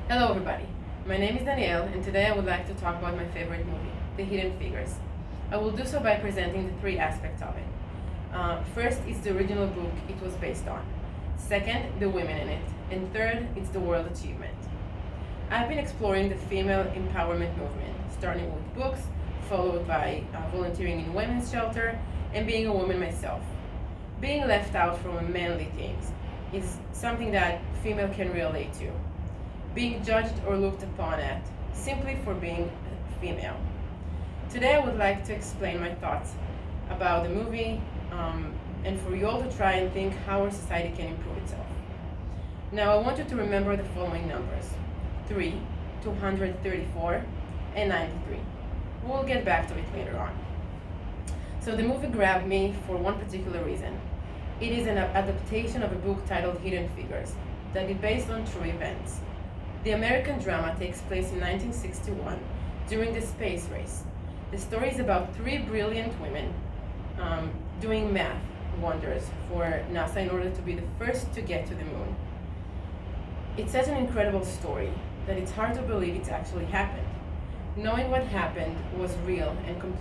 Hello everybody, my name is Danielle and today I would like to talk about my favorite movie, The Hidden Figures. I will do so by presenting the three aspects of it. First, it's the original book it was based on. Second, the women in it. And third, it's the world achievement. I've been exploring the female empowerment movement, starting with books, followed by volunteering in women's shelter, and being a woman myself. Being left out from manly things is something that female can relate to. Being judged or looked upon at simply for being female. Today, I would like to explain my thoughts about the movie and for you all to try and think how our society can improve itself. Now, I want you to remember the following numbers: 3, 234, and 93. We'll get back to it later on. So, the movie grabbed me for one particular reason. It is an adaptation of a book titled Hidden Figures that is based on true events. The American drama takes place in 1961 during the space race. The story is about three brilliant women doing math wonders for NASA in order to be the first to get to the moon. It's such an incredible story that it's hard to believe it's actually happened. Knowing what happened was real and can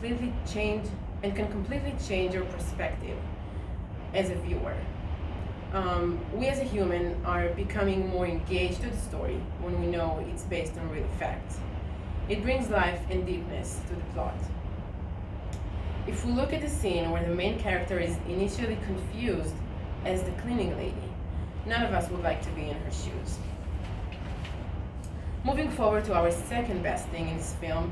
completely change your perspective as a viewer. We as a human are becoming more engaged to the story when we know it's based on real facts. It brings life and deepness to the plot. If we look at the scene where the main character is initially confused as the cleaning lady, none of us would like to be in her shoes. Moving forward to our second best thing in this film,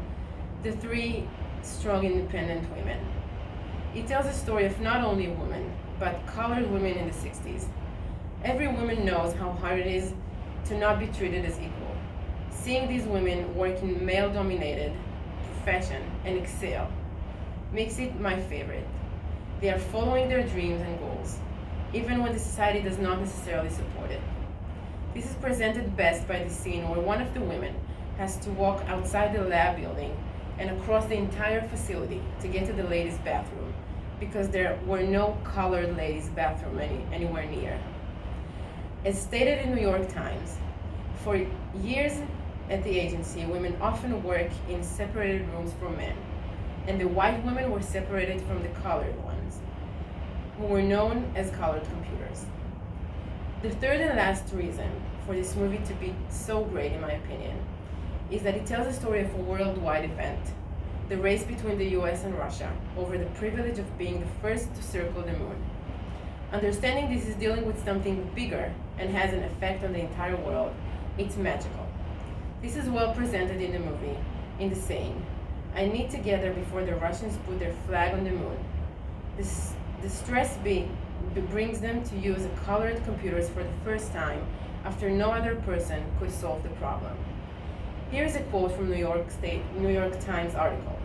the three strong independent women. It tells a story of not only women, but colored women in the 60s. Every woman knows how hard it is to not be treated as equal. Seeing these women work in male-dominated profession and excel makes it my favorite. They are following their dreams and goals, even when the society does not necessarily support it. This is presented best by the scene where one of the women has to walk outside the lab building and across the entire facility to get to the ladies' bathroom, because there were no colored ladies' bathroom anywhere near. As stated in New York Times, for years at the agency, women often work in separated rooms from men, and the white women were separated from the colored ones, who were known as colored computers. The third and last reason for this movie to be so great, in my opinion, is that it tells the story of a worldwide event, the race between the US and Russia over the privilege of being the first to circle the moon. Understanding this is dealing with something bigger and has an effect on the entire world, it's magical. This is well presented in the movie, in the saying, "I need to get there before the Russians put their flag on the moon." The stress brings them to use colored computers for the first time after no other person could solve the problem. Here is a quote from New York Times article.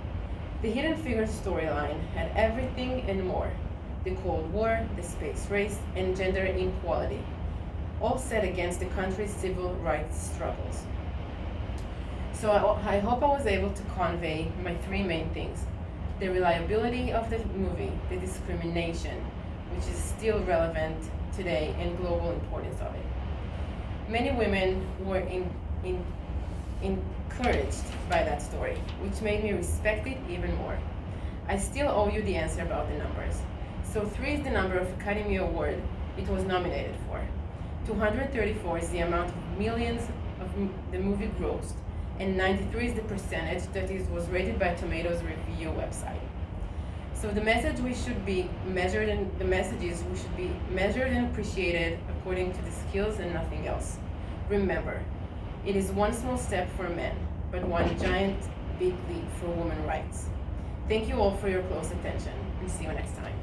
"The Hidden Figures storyline had everything and more. The Cold War, the space race, and gender inequality, all set against the country's civil rights struggles." So I hope I was able to convey my three main things: the reliability of the movie, the discrimination, which is still relevant today, and global importance of it. Many women were encouraged by that story, which made me respect it even more. I still owe you the answer about the numbers. So 3 is the number of Academy Award it was nominated for. 234 is the amount of millions of the movie grossed, and 93 is the percentage that was rated by Tomatoes review website. So the messages we should be measured and appreciated according to the skills and nothing else. Remember, it is one small step for men, but one giant big leap for women's rights. Thank you all for your close attention, and see you next time.